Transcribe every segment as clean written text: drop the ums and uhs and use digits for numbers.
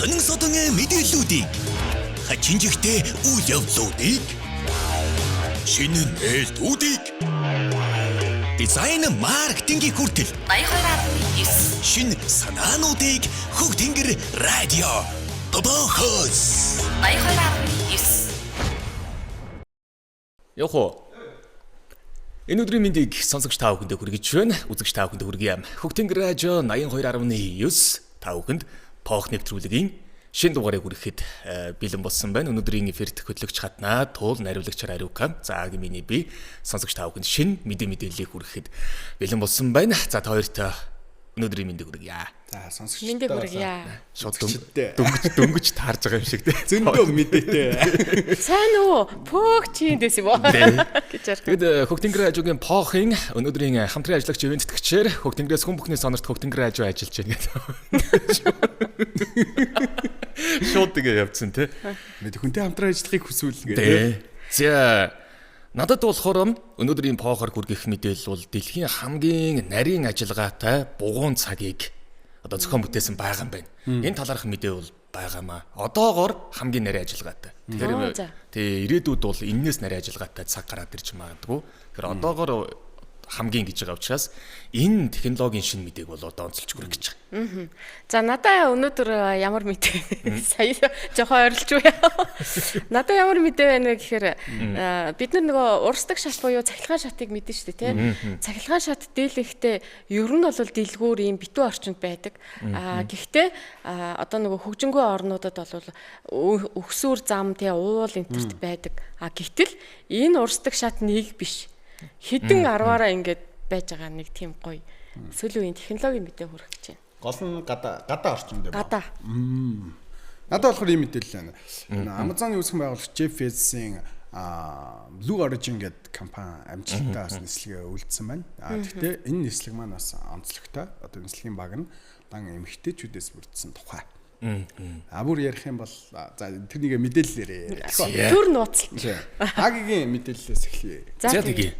сонин содон мэдээллүүдийг хачинжигтэй үйл явдлуудыг шинэ нээлтүүдийг дизайн маркетингийн хүртэл 82.9 шинэ санаануудыг Хөг Тэнгэр радио Бобохос 82.9 Яхоо. Энэ өдрийн мэндийг сонсогч та бүхэндээ хүргэж байна. Үзэгч та бүхэндээ хүргэе. Хөг Тэнгэр радио 82.9 та бүхэнд Пох нэвтрүүлгийн шинэ дугаарыг хүрэхэд бэлэн болсон байна. Өнөөдрийн эфирт хөтлөгч хатнаа туул наривлагчаар Ариука. За миний би сонсогч та бүхэнд шинэ мэдээллийг хүрэхэд бэлэн болсон байна. За та хоёрт өнөөдрийн мэндийг хүргье. За сонсогч мэндийг хүргье. Шууд дөнгөж таарж байгаа юм шиг те. Зөндөө мэдээтэй. Сайн уу? Пөг чиндэс юм уу? гэж ярих. Тэгэд Хөг Тэнгэр радиогийн Похын өнөөдрийн хамтран ажиллагч ивент тэтгэгчээр Хөг Тэнгэрээс хүн бүхний сонорт Хөг Тэнгэр радио ажиллаж байна гэдэг. Шууд тэгээ явцсан те. Мэд хүнтэй хамтран ажиллахыг хүсвэл гэдэг. За надад болохоор өнөөдрийн Похоор хүргэх мэдээлэл бол дэлхийн хамгийн нарийн ажиллагаатай бугуун цагийг одоо зохион бүтээсэн байгаа юм байна. Энэ талаарх мэдээ бол байгаамаа. Одоогоор хамгийн нарийн ажиллагаатай. Тэгэхээр ирээдүйд бол энэс нарийн ажиллагаатай цаг гараад ирж магадгүй. Тэгэхээр одоогоор хамгийн гэж байгаа учраас энэ технологийн шинэ мэдээг бол одоо онцолж хүрэх гэж байгаа. За надаа өнөөдөр ямар мэдээ сая жоохон ойрлж байна. Надаа ямар мэдээ байна гэхээр бид нар нөгөө урсдаг шат буюу цахилгаан шатыг мэдэн шүү дээ тий. Цахилгаан шат дийлэхдээ ер нь бол дэлгүүр ийм битүү орчинд байдаг. Гэхдээ одоо нөгөө хөгжингүй орнуудад бол өгсүүр зам тий уул энтерт байдаг. Гэтэл энэ урсдаг шат нэг биш. Хэдэн 10-аараа ингэж байж байгаа нэг тийм гоё сүүлийн үеийн технологийн мэдээ хүргэж байна. Гол нь гадаа орчинд байна. Гадаа. Надад болохоор ийм мэдээлэл байна. Amazon-ы үүсгэн байгуулагч Jeff Bezos-ийн Blue Origin гэдэг компани амжилттай бас нислэгээ үлдсэн байна. Гэхдээ энэ нислэг маань бас онцлогтой. Одоо нислэгийн баг нь дан эмэгтэйчүүдээс бүрдсэн тухай. Бүр ярих юм бол за тэрнийг мэдээллээрээ. Төр нууцлж. Агийн мэдээллээс эхлэе. За тэгье.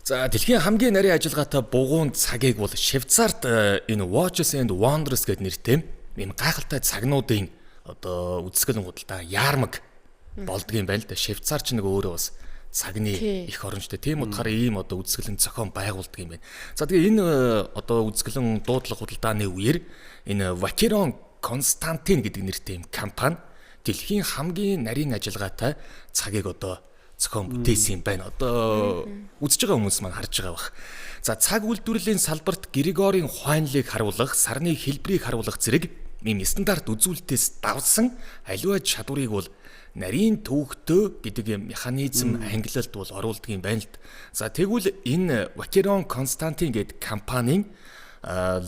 За дэлхийн хамгийн нарийн ажиллагаатай бугуун цагийг бол Швейцарт энэ Watches and Wonders гэдэг нэртэй ийм гайхалтай цагнуудын одоо үзэсгэлэн худалдаа яармаг болдгийм байл да. Швейцар ч нэг өөрөө бас цагны их орончтой. Тийм утгаараа ийм одоо үзэсгэлэн зохион байгуулдаг юм байна. За тэгээ энэ одоо үзэсгэлэн дуудлага худалдааны үеэр энэ Vacheron Constantin гэдэг нэртэй компани дэлхийн хамгийн нарийн ажиллагаатай цагийг одоо зохион бүтээсэн юм байна. Одоо үзэж байгаа хүмүүс маань харж байгаа бах. За цаг үйлдвэрлэлийн салбарт Григорийн ухаанлыг харуулах, сарны хэлбэрийг харуулах зэрэг ийм стандарт үзүүлэлтээс давсан аливаа чадварыг бол нарийн төвөгтөө гэдэг механизм ангилалд бол оруулдаг юм байна л. За тэгвэл энэ Vacheron Constantin гэдэг компанийн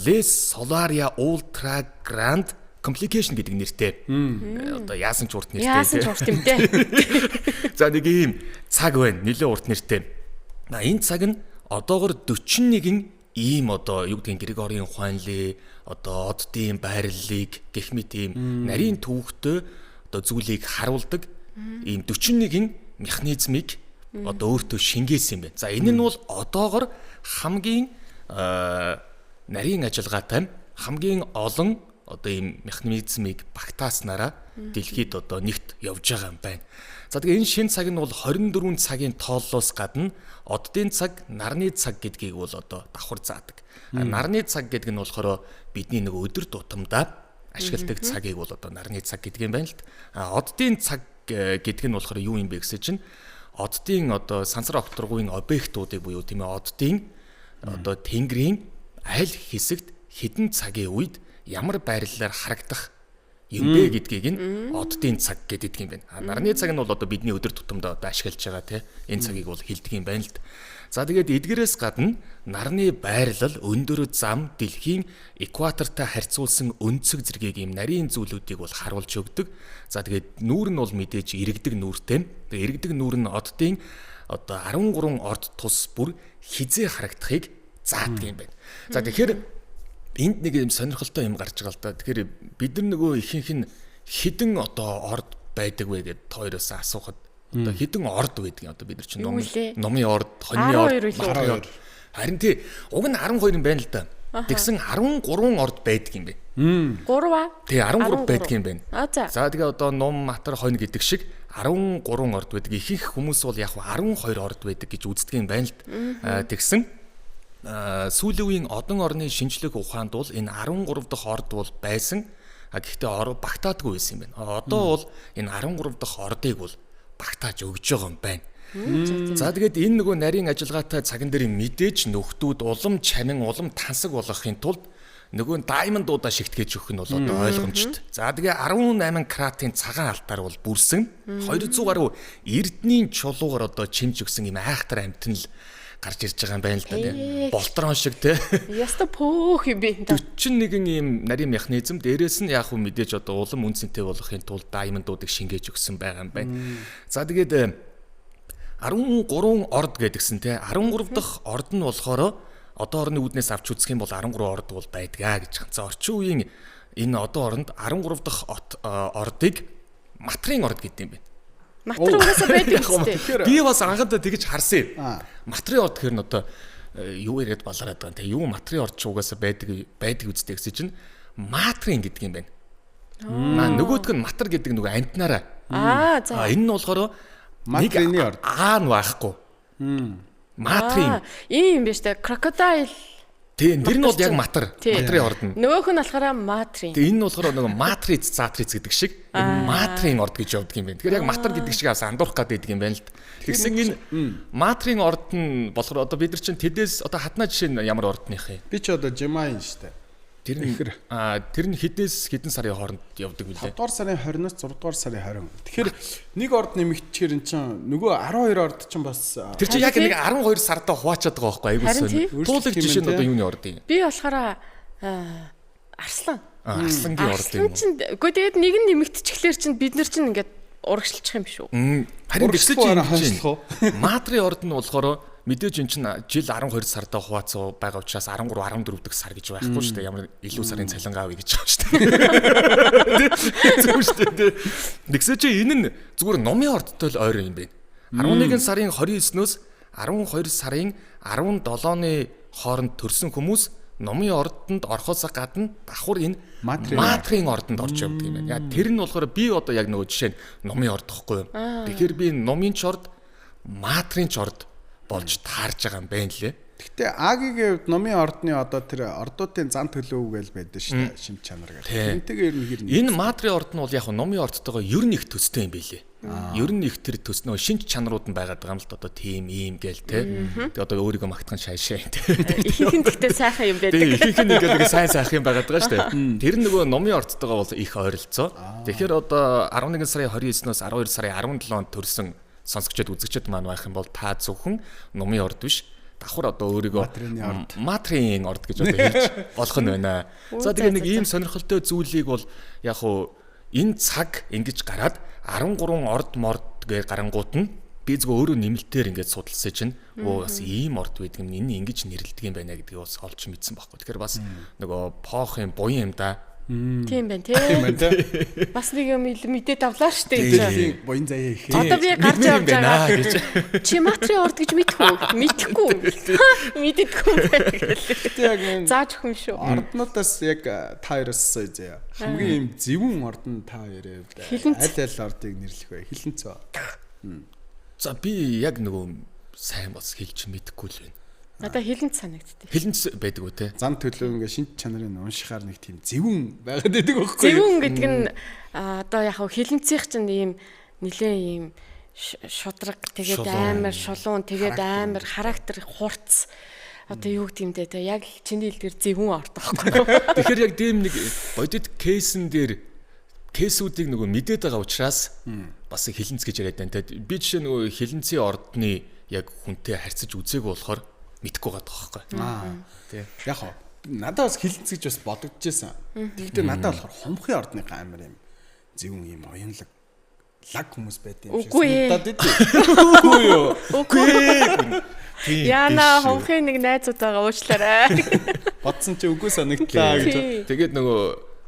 Les Solaria Ultra Grand Complication гэдэг нэртэй. Одоо яасан ч урт нэртэй. Яасан ч урт юм дээ. За нэг ийм цаг байна. Нэлээд урт нэртэй. Энэ цаг нь одоогор 41 ийм одоо юу гэдгийг Григорийн ухаанлын одоо оддын байрлалыг гэх мэт ийм нарийн төвөгтөө одоо зүйлийг харуулдаг ийм 41 механизмыг одоо өөртөө шингээсэн юм байна. За энэ нь бол одоогор хамгийн нарийн ажиллагаатай хамгийн олон одоо ийм механизмыг багтааснараа дэлхийд одоо нэгт явж байгаа юм байна. За тэгээ энэ шинэ цаг нь бол 24 цагийн тооллоос гадна оддын цаг, нарны цаг гэдгийг бол одоо давхар заадаг. Нарны цаг гэдэг нь болохоор бидний нэг өдөр тутамдаа ашигладаг цагийг бол одоо нарны цаг гэдэг юм байна л. Оддын цаг гэдэг нь болохоор юу юм бэ гэсэн чинь оддын одоо сансар окторгуйн объектуудыг буюу тийм ээ оддын одоо тэнгэрийн аль хэсэгт хэдэн цагийн үед ямар байрлалаар харагдах юм бэ гэдгийг нь оддын цаг гэдэг юм байна. Нарны цаг нь бол одоо бидний өдөр тутамдаа одоо ашиглаж байгаа тийм энэ цагийг бол хэлдэг юм байна л. За тэгээд эдгээрээс гадна нарны байрлал, өндөр зам, дэлхийн экватортой харьцуулсан өнцөг зэргийг ийм нарийн зүйлүүдийг бол харуулж өгдөг. За тэгээд нүүр нь бол мэдээж иргэдэг нүүртэй. Тэгээд иргэдэг нүүр нь оддын одоо 13 орд тус бүр хизээ харагдахыг заадаг юм байна. За тэгэхээр энд нэг юм сонирхолтой юм гарч байгаа л да. Тэгэхээр бид нар нөгөө ихэнх нь хідэн одоо орд байдаг вэ гэдээ хоёроос асуухад одоо хідэн орд байдаг юм одоо бид нар чинь номын орд, хоньны орд. Харин тий уг нь 12 юм байна л да. Тэгсэн 13 орд байдаг юм бэ. 3 Тэгээ 13 байдаг юм байна. За тэгээ одоо ном матар хойно гэдэг шиг 13 орд байдаг. Ихэнх хүмүүс бол яг 12 орд байдаг гэж үздэг юм байна л. Тэгсэн сүүлийн үеийн одон орны шинжлэх ухаанд бол энэ 13 дахь орд бол байсан. Гэхдээ багтаадгүй байсан юм байна. Одоо бол энэ 13 дахь ордыг бол багтааж өгж байгаа юм байна. За тэгээд энэ нөгөө нарийн ажиллагаатай цаган дээр мэдээж нөхдүүд улам чанин улам тансаг болгохын тулд нөгөө даймондуудаа шигтгэж өгөх нь бол одоо ойлгомжтой. За тэгээ 18 каратын цагаан алтаар бол бүрсэн 200 гаруй эрдний чулуугаар одоо чимж өгсөн юм айхтар амтэн л гарч ирж байгаа юм байна л да тийм. Болтрон шиг тийм. Яста пөөх юм бэ. 41 ийм нарийн механизм дээрээс нь яг хөө мэдээж одоо улам үнцэнтэй болохын тулд даймондуудыг шингээж өгсөн байгаа юм байна. За тэгээд 13 орд гэдгсэн тийм. 13 дахь орд нь болохоор одоо орны үүднээс авч үзэх юм бол 13 орд бол байдгаа гэж байна. За орчин үеийн энэ одоо оронд 13 дахь ордыг матрын орд гэдэг юм байна. Матар угаасаа байдаг үстэй. Би бас анхандаа тэгэж харсан юм. Матрын орд гэхэр нь одоо юу яриад балараад байгаа юм те. Юу матрын орд ч угаасаа байдаг үстэй гэсэн чинь матрын гэдэг юм байна. Нөгөөдг нь матар гэдэг нөгөө амтнаараа. За. Энэ нь болохоор матрины орд. Аа нь байхгүй. Матрын. Ийм юм байна штэ. Крокодайл. Тийм, тэр нь бол яг матар. Матрын орд нь. Нөгөөх нь болохоор матрын. Тэгээ энэ нь болохоор нөгөө матриц, затриц гэдэг шиг энэ матрын орд гэж явдаг юм байна. Тэгэхээр яг матар гэдэг шиг бас андуурах гэдэг юм байна л. Тэгсэн энэ матрын орд нь болохоор одоо бид нар чинь тэдээс одоо хатнаа жишээ нь ямар ордных юм? Би ч одоо Жимайн штэ. Тэр нь хэдэн сарын хооронд явдаг үлээ. 5 дугаар сарын 20-наас 6 дугаар сарын 20. Тэгэхээр нэг орд нэмэгдэхээр эн чинь нөгөө 12 орд чинь бас тэр чинь яг нэг 12 сардаа хуваачаад байгаа байхгүй айгуу сонь. Туулах жишээ нь одоо юуны орд юм? Би болохоор Арслан. Арслангийн орд юм. Үгүй тэгээд нэг нь нэмэгдчихлээр чинь бид нар чинь ингээд урагшилчих юм шүү. Харин тэгсэж юм. Матрын орд нь болохоор мэдээж эн чинь жил 12 сардаа хуваацсан байгаа учраас 13 14 дэх сар гэж байхгүй шүү дээ. Ямар илүү сарын цалингаа авъя гэж байгаа шүү дээ. Зөв шүү дээ. Тэгсээ чи энэ нь зүгээр номын ордтой л ойр юм байна. 11 сарын 29-ноос 12 сарын 17-ны хооронд төрсэн хүмүүс номын ордонд орохоос гадна давхар энэ матрын ордонд орж явдаг юм байна. Тэр нь болохоор би одоо яг нөгөө жишээ нь номын орд гэхгүй юу. Тэгэхээр би номын ч орд, матрын ч орд болж таарж байгаа юм байна лээ. Гэхдээ Агийн номын ордны одоо тэр ордуудын зан төлөв гэж байдаг шүү дээ. Шимт чанар гэх. Энтэйгээ ер нь хэр энэ матрын орд нь бол яг номын ордтойгоо ер нь их төстэй юм байлээ. Ер нь их тэр төснөө шинж чанарууд нь байгаад байгаа юм л да одоо тийм ийм гээл те. Тэгээ одоо өөрийгөө магтхан шаашаа те. Ихэнх нь гэхдээ сайхан юм байдаг. Ихэнх нь ингээд сайн сайхан юм байгаад байгаа шүү дээ. Тэр нөгөө номын ордтойгоо бол их ойролцоо. Тэгэхээр одоо 11 сарын 29-ноос 12 сарын 17-нд төрсэн сонсогчд үзэгчд маань байх юм бол та зөвхөн номын орд биш давхар одоо өөрийгөө матрын орд гэж одоо хэлж болох нь байна. За тэгээ нэг ийм сонирхолтой зүйлийг бол яг хуу энэ цаг ингэж гараад 13 орд морд гэ гарангууд нь би зөв өөрөө нэмэлтээр ингэж судалсан чинь бас ийм орд байдаг юм энэ ингэж нэрлэдэг юм байна гэдгийг бас олж мэдсэн байхгүй. Тэгэхээр бас нөгөө поохын буян юм да. Тийм байна тий. Бас нэг юм мэдээд авлаа штэ гэж. Буян заяа их. Одоо би гарч явж байгаа гэж. Чи матрын орд гэж мэдэхгүй. Мэддэггүй байх. Зааж өгөн шүү. Орднуудаас яг та хоёроос заяа. Хамгийн юм зөвүүн орд нь та хоёроо аль ордыг нэрлэх вэ? Хилэнцөө. За би яг нөгөө сайн бас хэлж мэдэхгүй л байна. Надаа хилэнц санагдтыг. Хилэнц байдаг үү те? Зам төлөв ингээ шинж чанарын уншихаар нэг тийм зөвүүн байгаад байдаг байхгүй юу? Зөвүүн гэдэг нь одоо яг хилэнцийнх чинь ийм нэлээ ийм шудраг тэгээд амар шулуун тэгээд амар характер хурц одоо юу гэдэг юм те яг чиний хэлдгээр зөвүүн орд байхгүй юу? Тэгэхээр яг тийм нэг бодит кейсэн дээр кейсүүдийг нөгөө мэдээд байгаа учраас бас хилэнц гэж яриад байна те. Би жишээ нөгөө хилэнцийн ордны яг хүнтэй харьцаж үзээгүй болохоор мэдхгүй байгаа байхгүй. Тийм. Яг хоо надад бас хилэнц гэж бас бодогдчихсэн. Тэгэхдээ надад болохоор хумхын ордны амар юм зөвүүн юм оюунлаг лаг хүмүүс байд юм шиг санагдаад идэв. Үгүй юу? Үгүй. Яна хумхын нэг найзууд байгаа уучлаарай. Бодсон чи үгүй санагдлаа гэж. Тэгээд нөгөө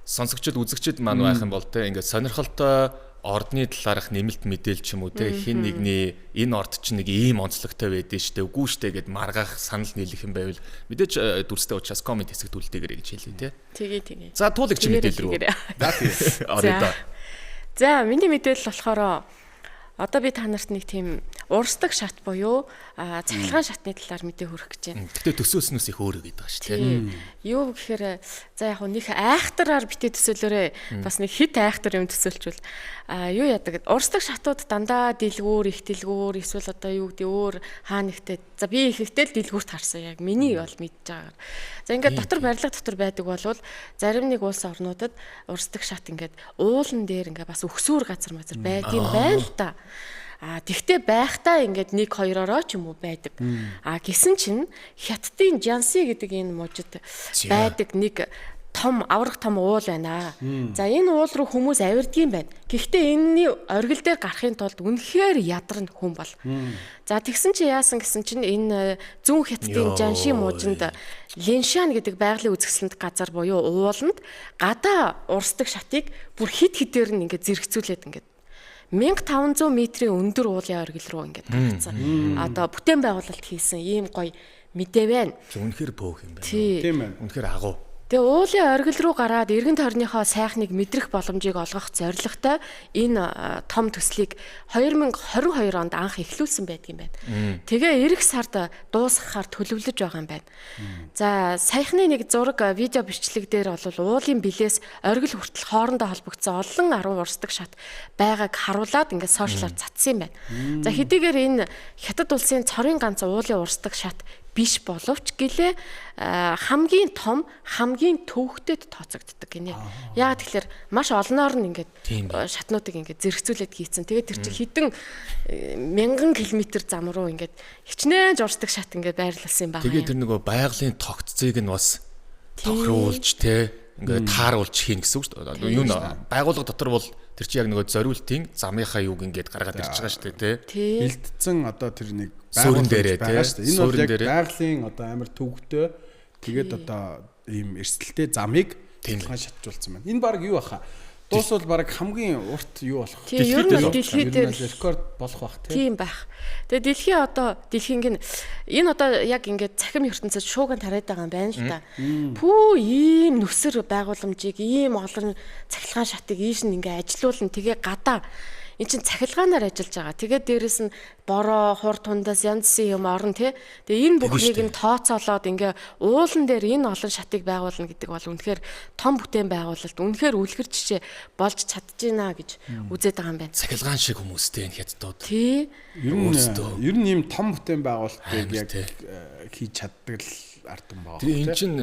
сонсогчд үзэгчд маань байх юм бол те ингээд сонирхолтой ордны талаарх нэмэлт мэдээлэл ч юм уу те хин нэгний энэ орд чинь нэг ийм онцлогтой байдэн штэ үгүй штэ гэд маргах санал нийлэх юм байвал мэдээж дүрстэй учраас комент хэсэгт үлдээгээрэй гэж хэлье те. Тэгээ. За туулагч мэдээлэл рүү. За миний мэдээлэл болохоор одоо би та нарт нэг тийм урсдаг шат буюу цахилгаан шатны талаар мэдээ хүргэх гэж байна. Гэтэ төсөөснөөс их өөр гэдэг ба шүү дээ. Юу гэхээр за яг нэг айхтараар битээ төсөөлөөрэй. Бас нэг хит айхтар юм төсөөлчвөл юу яадаг. Урсдаг шатууд дандаа дэлгүүр, их дэлгүүр эсвэл одоо юу гэдэг өөр хаа нэгтэй. За би их ихтэй л дэлгүүрт харсан яг миний бол мэдж байгаагаар. За ингээд дотор барилга дотор байдаг болвол зарим нэг улс орнуудад урсдаг шат ингээд уулан дээр ингээд бас өксүүр газар байдгийн байна л да. Тэгтээ байхдаа ингээд 1-2-ороо ч юм уу байдаг. Гэсэн чинь хятадын Жанси гэдэг энэ мужид байдаг нэг том аврах том уул байна. За энэ уул руу хүмүүс авирдгийн байна. Гэхдээ энэний оргил дээр гарахын тулд үнэхээр ядарна хүн бол. За тэгсэн чи яасан гэсэн чинь энэ зүүн хятадын Жанши мужинд Линшан гэдэг байгалийн үзэсгэлэнт газар буюу ууланд гадаа урсдаг шатыг бүр хид хидээр нь ингээд зэрэгцүүлээд ингээд 1500 метрийн өндөр уулын оргил руу ингээд гаргацсан. Одоо бүтээн байгуулалт хийсэн ийм гоё мэдээ байна. Үнэхээр бөөх юм байна. Тийм байна. Үнэхээр агуу. Тэгээ уулын оргил руу гараад эргэн тойрныхоо сайхныг мэдрэх боломжийг олгох зорилготой энэ том төслийг 2022 онд анх эхлүүлсэн байдаг юм байна. Тэгээ эх сард дуусгахаар төлөвлөж байгаа юм байна. За саяхны нэг зураг видео бичлэг дээр бол уулын бэлээс оргил хүртэл хоорондоо холбогдсон олон 10 урсдаг шат байгааг харуулад ингээд сошиалаар цацсан юм байна. За хэдийгээр энэ хятад улсын цорын ганц уулын урсдаг шат биш боловч гэлээ хамгийн том хамгийн төвхтэд тооцогддог гинэ. Яг тэгэхээр маш олноор нь ингээд шатнуудыг ингээд зэрэгцүүлээд хийцэн. Тэгээд тэр чинь хэдэн мянган километр зам руу ингээд хичнээн журсдаг шат ингээд байрлуулсан юм байна. Тэгээд тэр нөгөө байгалийн тогтцыг нь бас тохируулж те ингээд тааруулж хийн гэсэн үг шүү дээ. Юу н байгууллага дотор бол тэр чинь яг нөгөө зориултын замынхаа юуг ингээд гаргаад ирж байгаа шүү дээ те. Бэлдсэн одоо тэр нэг суурин дээрээ те. Энэ бол яг байгалийн одоо амар төвөгтэй тэгээд одоо ийм эрсдэлтэй замыг тэлхэн шатжуулсан байна. Энэ баг юу баха? Дуусвал баг хамгийн урт юу болох вэ? Ер нь дэлхийд дээр рекорд болох бах тийм байх. Тэгээ дэлхийн одоо дэлхийн энэ одоо яг ингээд цахим ертөнцид шууган тараад байгаа юм байна л да. Пүү ийм нүсэр байгууламжийг ийм олон цахилгаан шатыг ийш нь ингээд ажилуулна. Тэгээ гадаа эн чин цахилгаанаар ажиллаж байгаа. Тэгээд дээрэс нь бороо, хур тундаас янз бүрийн юм орно тий. Тэгээ энэ бүхнийг нь тооцоолоод ингээ уулан дээр энэ олон шатыг байгуулна гэдэг бол үнэхээр том бүтээн байгуулалт, үнэхээр үлгэр жишээ болж чадчихна гэж үзээд байгаа юм байна. Цахилгаан шиг хүмүүстэй энэ хятадууд. Тий. Ер нь ийм том бүтээн байгуулалтыг яг хийж чаддаг л ард юм байна. Тэгээ эн чин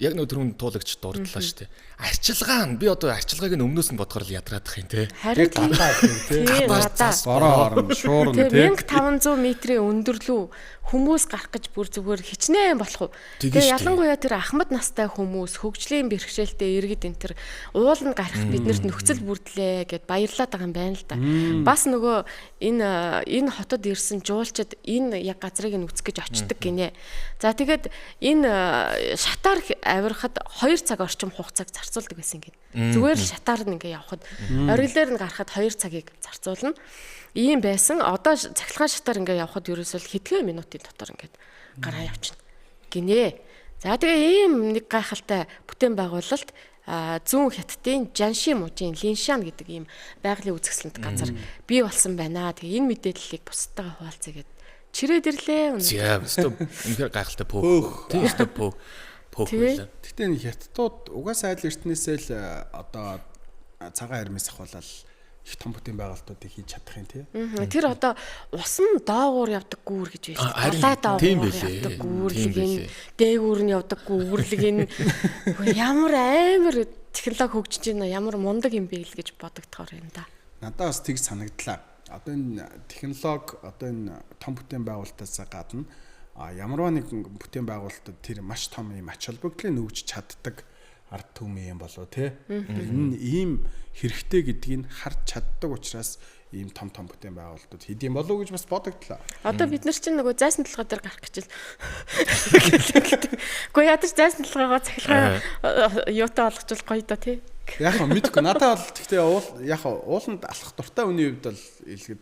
яг нөө түрүүнд туулагч дурдлаа шүү дээ. Арчилгаа нь би одоо арчилгааг нь өмнөөс нь бодохоор л ядраадах юм те. Харин тийм бороо орно, шуурна те. 1500 метрийн өндөрлөө хүмүүс гарах гэж бүр зүгээр хичнээн болох уу. Тэгээ ялангуяа тэр ахмад настай хүмүүс хөгжлийн бэрхшээлтэй иргэд энэ тэр ууланд гарах биднэрт нөхцөл бүрдлээ гэд баярлаад байгаа юм байна л да. Бас нөгөө энэ хотод ирсэн жуулчид энэ яг газрыг нь үзэх гэж очдөг гинэ. За тэгээд энэ шатаар авирахад 2 цаг орчим хугацааг зарцуулдаг байсан гин. Зүгээр л шатаар нь ингээ явхад оргил дээр нь гарахад 2 цагийг зарцуулна. Ийм байсан. Одоо цахилгаан шатаар ингээ явхад ерөөсөө хэдхэн минутын дотор ингээ гараа явчихна. Гинэ. За тэгээ ийм нэг гайхалтай бүтээн байгуулалт зүүн хятадын Жанши мужийн Линшан гэдэг ийм байгалийн үзэсгэлэнт газар бий болсон байна. Тэгээ энэ мэдээллийг бусдаагаа хуваалцъя гэд чирээд ирлээ. За үнэхээр гайхалтай пөөх. Тийм өстө пөөх. Гэхдээ энэ хятадууд угаасаа айл эртнээсээ л одоо цагаан армис ахуулаад их том бүтээн байгуулалтуудыг хийж чадах юм тий. Тэр одоо усан доогуур явдаг гүүр гэж байна. Далай доогуур явдаг гүүрлэг энэ дээгүүр нь явдаг гүүрлэг энэ ямар амар технологи хөгжиж байна, ямар мундаг юм бэ л гэж бодогдохоор юм да. Надад бас тийг санагдлаа. Одоо энэ технологи одоо энэ том бүтээн байгуулалтаас гадна ямарваа нэг бүтээн байгуулалтад тэр маш том юм ач холбогдлыг нүүгж чаддаг ард түмэн юм болоо тий. Энэ ийм хэрэгтэй гэдгийг харж чаддаг учраас ийм том бүтээн байгуулалтууд хийдэм болов уу гэж бас бодогдлоо. Одоо бид нар чинь нөгөө зайсан толгой дээр гарах гэж байна. Гэхдээ ядаж зайсан толгойгоо цахилгаан юутай олгочвол гоё да тий. Яг мэдгүй надад бол гэхдээ яг ууланд алах дуртай үний хувьд бол илгэд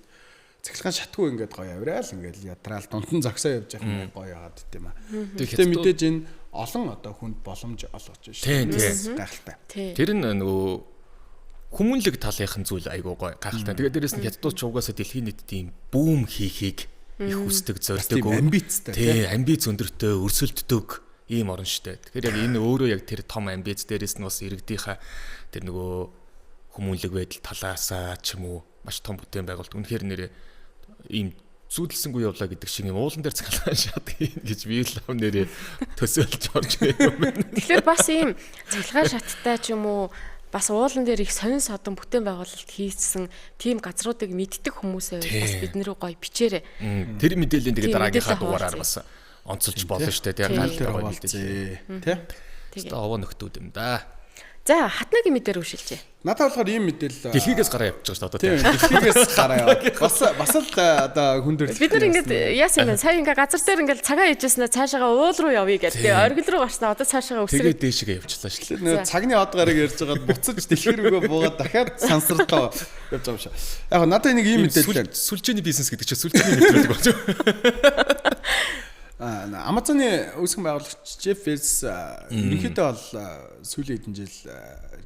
цахилгаан шатгүй ингээд гоё авраал ингээд ядраал дундан зогсоо явж явах гоё яагаад гэдэм аа. Гэхдээ мэдээж энэ олон одоо хүнд боломж олгож байна шүү. Гайхалтай. Тэр нь нөгөө хүмүүнлэг талынхан зүйл айгуу гоё гайхалтай. Тэгээд дээрэс нь хятадууд ч угаасаа дэлхийн нийтэд ийм бүүм хийхийг их хүсдэг зорддог. Амбицтай. Тий, амбиц өндөртэй өрсөлддөг ийм орн штэ. Тэгэхээр яг энэ өөрөө яг тэр том амбиц дээрээс нь бас иргэдийнхаа тэр нөгөө хүмүүнлэг байдал талаасаа ч юм уу маш том бүтээн байгуулалт. Үнэхээр нэрээ ийм зүудэлсэнгүй явлаа гэдэг шиг юм уулан дээр цахилгаан шат гэж би л нэрээ төсөөлж орж байгаа юм байна. Тэгэхээр бас ийм цахилгаан шаттай ч юм уу бас уулан дээр их сонин содон бүтээн байгуулалт хийсэн тийм газруудыг мэддэг хүмүүсээ бас бид нэр гоё бичээрэй. Тэр мэдээллийн тэгээ дараагийнхаа дугаараар бас онцолж болно шүү дээ. Гал дээр хаваалцээ. Тэ? Тэгээ овоо нөхдүүд юм да. За хатнагийн мэдээр үшилжээ. Надад болохоор ийм мэдээлэл Дэлхийгээс гараа явж байгаа шүү дээ одоо тийм. Дэлхийгээс гараа яваад бас л одоо хүндрэл. Бид нар ингээд яасан юм бэ? Сая ингээд газар дээр ингээд цагаан хийжсэнээ цаашаага уул руу явъя гэдэг. Оргил руу гарснаа одоо цаашаага өсрөө. Тэгээ дээшгээ явчихлаа шүү дээ. Нөө цагны од гарыг ярьж байгаад буцаж дэлхий рүүгээ буугаад дахиад сансарлаа явж байгаа юм шиг. Яг надад нэг ийм мэдээлэл байна. Сүлжээний бизнес гэдэг чинь сүлжээний нэвтрүүлэг болж байна. Amazon-ы үүсгэн байгуулагч Jeff Bezos ерөнхийдөө бол сүүлийн хэдэн жил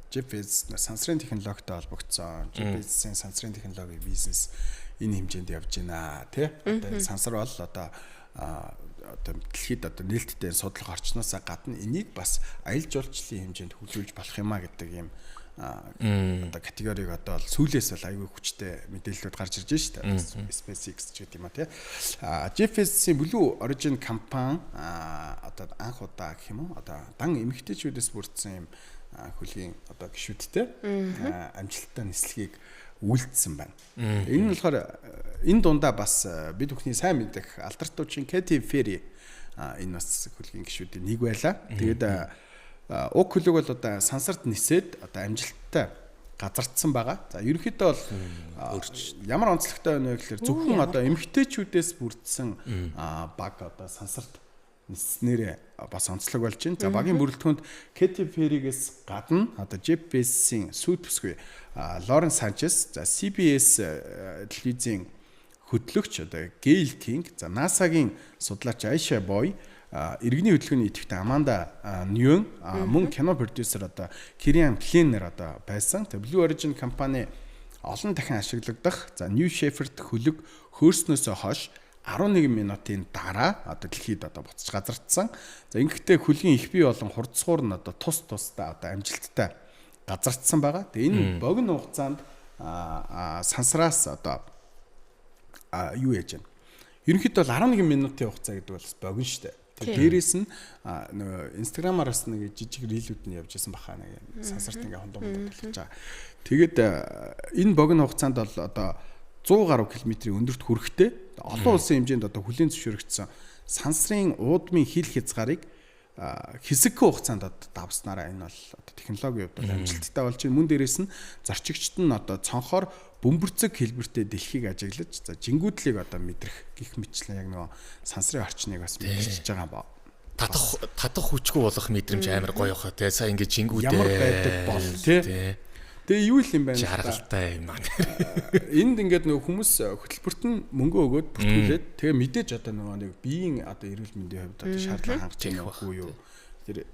Jeff Bezos сансрын технологитой холбогдсон. Jeff Bezos-ийн сансрын технологийн бизнес энэ хэмжээнд явж байна тий. Одоо сансар бол одоо дэлхийд одоо нээлттэй судлах орчноосаа гадна энийг бас аялал жуулчлалын хэмжээнд хөгжүүлж болох юмаа гэдэг юм одоо категориг одоо сүүлээс бол аюул хүчтэй мэдээлэлүүд гарч ирж байна шүү дээ. SpaceX ч гэдэг юм а тий. Jeff Bezos-ийн Blue Origin компани одоо анх удаа гэх юм уу одоо дан эмэгтэйчүүдээс бүрдсэн юм хөлийн одоо гишүүдтэй амжилттай нислэгийг үйлдсэн байна. Энэ нь болохоор энэ дундаа бас бид бүхний сайн мэдэх алдартай Katy Perry энэ бас хөлийн гишүүдийн нэг байлаа. Тэгээд уг хөлөг бол одоо сансарт нисээд одоо амжилттай газардсан байгаа. За ерөнхийдөө бол ямар онцлогтой байна вэ гэхээр зөвхөн одоо эмэгтэйчүүдээс бүрдсэн баг одоо сансарт ниснээр бас онцлог болж байна. За багийн бүрэлдэхүүнд Katy Perry-гээс гадна одоо Jeff Bezos-ийн сүйт бүсгүй Lawrence Sanchez, за CBS телевизийн хөтлөгч одоо Gayle King, за NASA-гийн судлаач Aisha Boy, иргэний хөдөлгөөний идэвхтэй Amanda Nguyen, мөн кино продюсер одоо Kieran Kleiner одоо байсан. Тэгээ Blue Origin компани олон дахин ашиглагдах за New Shepard хөлөг хөөснөөсөө хойш 11 минутын дараа одоо дэлхийд одоо буцаж газардсан. За ингэхдээ хөлийн их бий болон хурцсуур нь одоо тус тусдаа одоо амжилттай газардсан байгаа. Тэгээ энэ богино хугацаанд сансраас одоо юу яаж байна? Ерөнхийдөө бол 11 минутын хугацаа гэдэг бол богино шүү дээ. Тэгээ дээрээс нь нөгөө Instagram-аас нэг жижиг рилүүд нь явж байсан баха нэг сансарт ингээ хондоо болгож байгаа. Тэгээд энэ богино хугацаанд бол одоо 100 гаруй километрийн өндөрт хүрэхтэй олон улсын хэмжээнд одоо хүлээн зөвшөөрөгдсөн сансрын уудмын хил хязгаарыг хэсэгхэн хугацаанд одоо давснараа энэ бол одоо технологийн хувьд амжилттай болж байна. Мөн дээрээс нь зарчигчд нь одоо цонхоор бөмбөрцөг хэлбэртэй дэлхийг ажиглаж за жингүүдлийг одоо мэдрэх гих мэтлэн яг нөгөө сансрын орчныг бас мэдчихэж байгаа юм ба. Татах хүчгүй болох мэдрэмж амар гоё хаа тий. Сая ингэ жингүүдээ ямар байдаг бол тий. Тэгээ юу юм байна? Жаргалтай юм аа. Энд ингээд нөгөө хүмүүс хөтөлбөрт нь мөнгө өгөөд бүртгүүлээд тэгээ мэдээж одоо нөгөө нэг биеийн одоо эрүүл мэндийн хувьд одоо шаардлага хангаж байгаа байхгүй юу? Тэр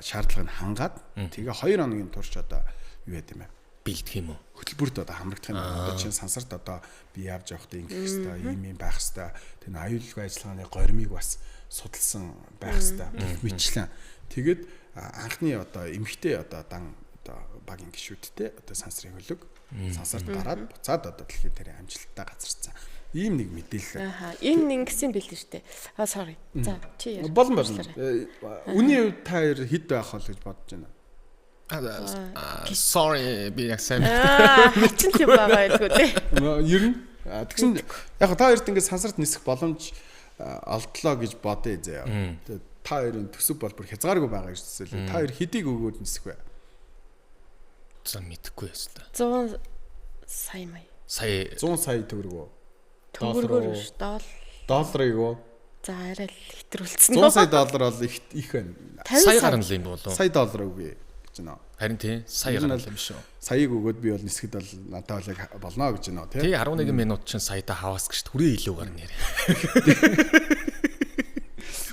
шаардлагыг хангаад тэгээ 2 хоногийн турш одоо юу яд юм бэ? Бэлдэх юм уу? Хөтөлбөрт одоо хамрагдах юм. Одоо чинь сансарт одоо би явж явахдаа ингэх хэвээр юм байх хэвээр тэр аюулгүй ажиллагааны гормыг бас судалсан байх хэвээр гэх мэтлэн. Тэгээд анхны одоо эмхтэй одоо дан одоо багийн гишүүдтэй одоо сансрын хөлөг сансарт гараад буцаад одоо дэлхийн дээр амжилттай газарсан. Ийм нэг мэдээлэл. Энэ ингэсэн бэлэн штэ. Sorry. За чи яа. Болон. Үний хувьд та хэд байх вэ гэж бодож байна? Sorry би яг сайн мэдсэн юм байгаа байлгүй тий. Ер нь тэгсэн яг та хоёрт ингээд сансарт нисэх боломж олдлоо гэж бодъё заяа. Тэгээд та хоёрын төсөв бол бүр хязгааргүй байгаа гэж хэлсэн. Та хоёр хэдийг өгөөд нисэх вэ? За мэдэхгүй ястаа. 100 сая мая. Сая 100 сая төгрөг үү? Төгрөгөөр биш долларыг үү? За арай л хэтрүүлсэн. 100 сая доллар бол их байна. Сая гарна л юм болов. Сая доллар үгүй гэж гэж байна. Харин тийм сая гаргал юм шүү. Саяыг өгөөд би бол нисгэд бол надад бол яг болно гэж байна тий. Тий 11 минут чинь саяда хаваас гэж хүрээ илүү гарна яа.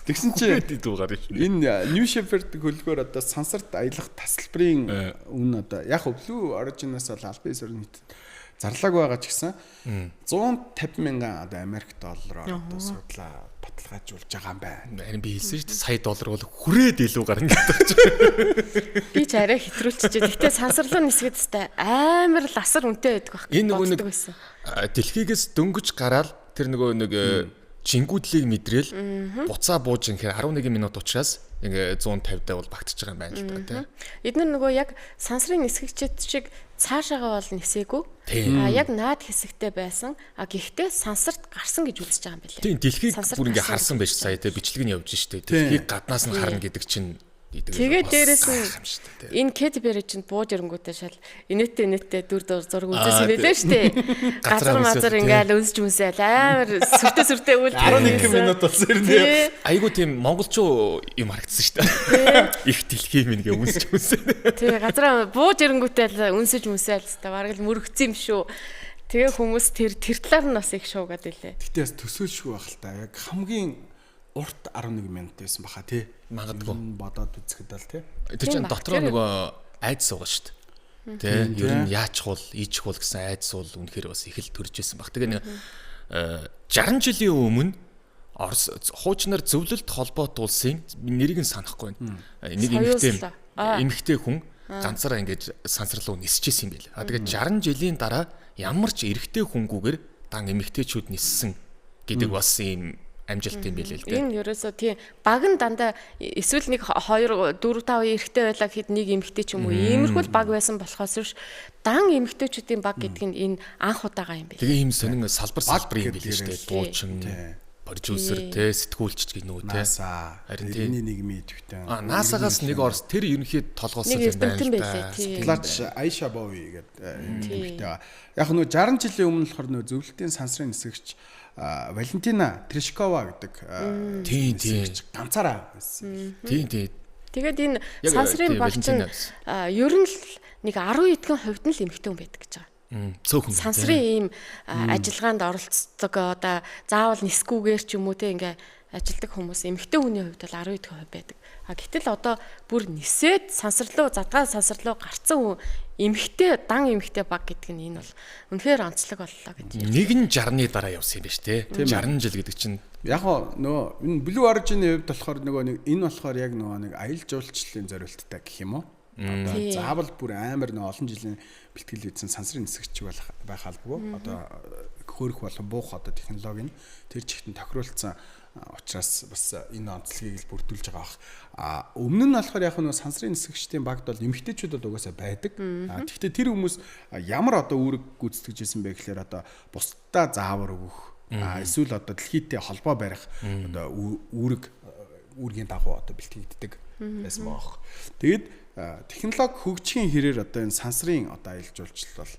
Тэгсэн чи дүү гарна шүү. энэ New Shepard хөлгөөр одоо сансарт аялах тасалбарын үн одоо яг Blue Origin-аас бол албан ёсоор зарлааг байгаа ч гэсэн 150 мянган одоо Америк доллараар одоо судлаа баталгаажуулж байгаа юм байна. Харин би хэлсэн шүү дээ сая доллар бол хүрээд илүү гарна гэдэг. Би ч арай хэтрүүлчихжээ. Гэхдээ сансарлуу нисгээд өстэй амар ласар үнэтэй байдаг байх. Энэ нөгөө нэг дэлхийгээс дөнгөж гараад тэр нөгөө нэг жингүүдлийг мэдрээл буцаа бууж инхээр 11 минут учраас ингээ 150 даа бол багтж байгаа юм байна л да тийм. Эдгээр нөгөө яг сансрын нисгэгчид шиг цаашаагаа бол нисээгүй. Яг наад хэсэгтэй байсан. Гэхдээ сансарт гарсан гэж үзэж байгаа юм билээ. Тийм дэлхийг бүр ингээ харсан байж сая тийм бичлэг нь явж штэ. Дэлхийг гаднаас нь харна гэдэг чинь тэгээд дээрэс нь энэ Katy Perry чинь бууж ирэнгүүтээ шал инээдтэй дүр зураг үзсэн байлээ штэ. Газар мазар ингээл үнсж үнсээл амар сүртэй үйл 11 минут болсон юм нэ. Айгу тийм монголчуу юм харагдсан штэ. Их дэлхий минь гээ үнсж үнсээл. Тий газар бууж ирэнгүүтээ л үнсэж үнсээл та бараг л мөрөгцсөн юм шүү. Тэгээ хүмүүс тэр талаар нь бас их шуугаад илээ. Гэтэ бас төсөөлшгүй байх л та. Яг хамгийн урт 11 минут байсан баха тий. Магадгүй бодоод үзэхэд бол тий. Тэр чинь дотроо нөгөө айдас байгаа шүү дээ. Тэ ер нь яачихвол ийчихвол гэсэн айдас бол үнэхээр бас их л төрж исэн баг. Тэгээ нэг 60 жилийн өмнө Орос хуучнаар зөвлөлт холбоот улсын нэрийг нь санахгүй байна. Нэг эмэгтэй хүн ганцаараа ингэж сансарлуу нисчихсэн юм байл. Тэгээд 60 жилийн дараа ямар ч эрэгтэй хүнгүүгээр дан эмэгтэйчүүд ниссэн гэдэг бас ийм амжилт юм билээ л дээ. Энэ ерөөсөө тийм баг нь дандаа эсвэл нэг 2 4 5 эрэгтэй байлаа гэхэд нэг эмэгтэй ч юм уу иймэрхүү баг байсан болохоос биш дан эмэгтэйчүүдийн баг гэдэг нь энэ анх удаага юм билээ. Тэгээ ийм сонин салбар юм билээ шүү дээ. Дуучин, продюсер те сэтгүүлч гэх нүү те. Харин тэрний нийгмийн идэвхтэй. NASA-гаас нэг Орос тэр ерөнхийд толгоосоо юм байна л да. Плач Айша Бови гэдэг эмэгтэй. Яг нөө 60 жилийн өмнө болохоор нөө зөвлөлтийн сансрын нисгэгч Валентина Тришкова гэдэг тийм ганцаараа байсан. Тийм. Тэгээд энэ сансрын багч нь ер нь л нэг 10 эдгэн хувьд нь л эмэгтэй хүн байдаг гэж байгаа. Цөөхөн. Сансрын ийм ажиллагаанд оролцдог одоо заавал нисгүүгээр ч юм уу те ингээ ажилдаг хүмүүс эмэгтэй хүний хувьд бол 10 эдгэн хувь байдаг. Гэтэл одоо бүр нисээд сансарлуу задгаа сансарлуу гарцсан эмэгтэй дан эмэгтэй баг гэдэг нь энэ бол үнэхээр онцлог боллоо гэж. Нэг нь 60-ны дараа явсан юм байна шүү дээ. 60 жил гэдэг чинь яг нөгөө энэ Blue Origin-ийн хувьд болохоор нөгөө нэг энэ болохоор яг нөгөө нэг аялал жуулчлалын зорилттой гэх юм уу? Одоо заавал бүр амар нөгөө олон жилийн бэлтгэл хийсэн сансрын нисгэгч байх албагүй. Одоо хөөрөх болон буух одоо технологи нь тэр чигтэн тохируулсан учраас бас энэ онцлогийг л бүрдүүлж байгаа бах. Өмнө нь болохоор яг нөгөө сансрын нисгэгчдийн багт бол эмэгтэйчүүд бол угаасаа байдаг. Гэхдээ тэр хүмүүс ямар одоо үүрэг гүйцэтгэж ирсэн бэ гэхээр одоо бусдаа заавар өгөх эсвэл одоо дэлхийдээ холбоо барих одоо үүргийн дагуу одоо бэлтгэгддэг байсан баах. Тэгэд технологи хөгжихийн хэрээр одоо энэ сансрын одоо аялал жуулчлал бол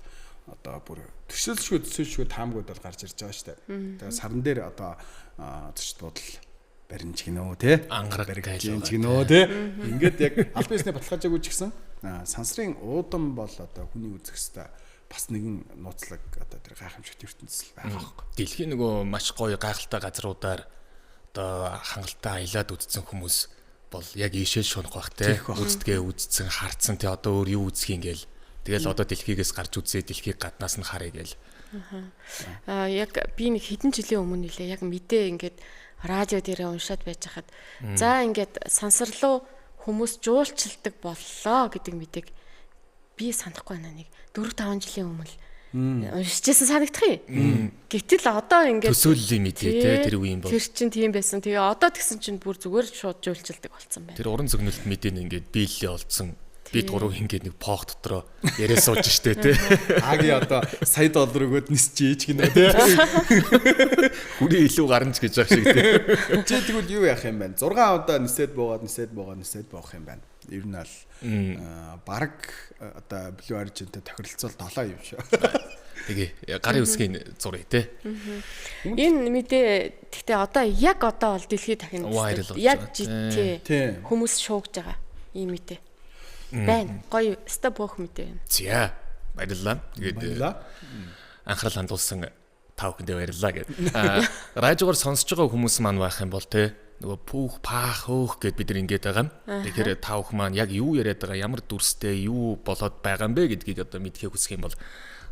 одоо бүр төсөөлшгүй таамгууд бол гарч ирж байгаа шүү дээ. Тэгээ сарн дээр одоо зочд бодол баримж гинөө те ангараг баримж гинөө те ингээд яг аль биесний баталгаажаагүй ч гэсэн сансрын уудам бол одоо хүний үзэх хэвээр бас нэгэн нууцлаг одоо тэр гайхамшигт ертөнцийн байгаа байхгүй. Дэлхийн нөгөө маш гоё гайхалтай газруудаар одоо хангалттай аялаад үзсэн хүмүүс бол яг ийшээ шунах бах те үздгээ үздсэн харцсан те одоо өөр юу үзэх юм гээл тэгэл одоо дэлхийгээс гарч үзээ дэлхийг гаднаас нь харъя гээл. Яг би нэг хэдэн жилийн өмнө нэлээ яг мэдээ ингээд радио дээрээ уншаад байж хахад за ингээд сансарлуу хүмүүс жуулчилдаг боллоо гэдэг мэдээг би санахгүй байна нэг 4-5 жилийн өмнө уншижсэн санагдах юм. Гэтэл одоо ингээд төсөөллийн мэдээ те тэр үеийн бол тэр чинь тийм байсан. Тэгээ одоо тэгсэн чинь бүр зүгээр шууд жуулчилдаг болсон байна. Тэр уран зөгнөлт мэдээ нь ингээд биелээ олцсон. Бид гурав ингээд нэг пох дотроо яриа сууж штэ те. Аги одоо сая доллар өгөөд нисчиж гинэ те. Хүрээ илүү гарна ч гэж байгаа шиг те. Чи тэгвэл юу яах юм бэ? 6 удаа нисээд буугаад боох юм байна. Ер нь бол баг одоо Blue Origin-тэй тохиролцоол 7 юм шүү. Тэгээ гарын үсгийн зураг те. Энэ мэдээ гэхдээ одоо бол дэлхийд дахин яг жит хүмүүс шуугж байгаа ийм мэдээ. байна. Гоё өстө бөөх мэдээ байна. За баярлалаа. Тэгээд Баярлаа. анхаарал хандуулсан та бүхэндээ баярлалаа гэд. Радиогоор сонсож байгаа хүмүүс маань байх юм бол те нөгөө пүүх паах хөөх гэд бид нар ингэж байгаа юм. Тэгэхээр та бүхэн маань яг юу яриад байгаа, ямар дүрстэй юу болоод байгаа юм бэ гэдгийг одоо мэдхийг хүсэх юм бол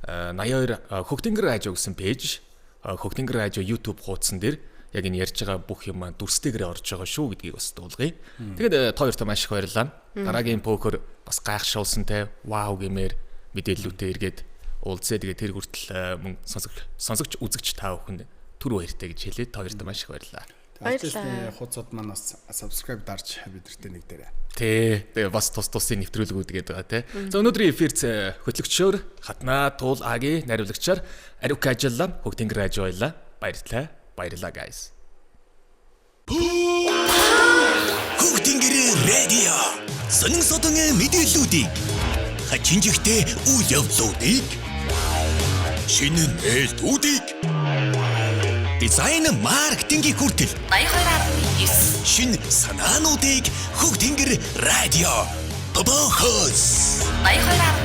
82 Хөгтөнгөр радио гэсэн пэйж, Хөгтөнгөр радио YouTube хуудсан дээр яг энэ ярьж байгаа бүх юм маань дүрстэйгээр орж байгаа шүү гэдгийг бас дуулгая. Тэгээд та хоёртаа маш их баярлалаа. Дараагийн пөөхөр бас гайхшуулсантай вау гэмээр мэдээллүүтэй эргээд уулзъя. Тэгээд тэр хүртэл мөн сонсогч үзэгч та бүхэнд түр баяртай гэж хэлээд та хоёртаа маш их баярлалаа. Баярлалаа. Хуудсууд маань бас subscribe дарж бидэртээ нэг дээрээ. Тэгээ бас тус-тусын нэвтрүүлгүүд гээд байгаа те. За өнөөдрийн эфирт хөтлөгчөөр Хатна Туул Аги наривлагчаар Ариук ажиллаа. Хөгтөнгөр радио байлаа. Баярлалаа. Баярлалаа guys. Хөгтөнгөр радио. Сонин содон мэдээллүүдийг хачинжигтэй үйл явдлуудыг шинэ нээлтүүдийг дизайн маркетингийн хүртэл 82.9 шинэ санаануудыг Хөгтөнгөр радио. Бобохос 82.9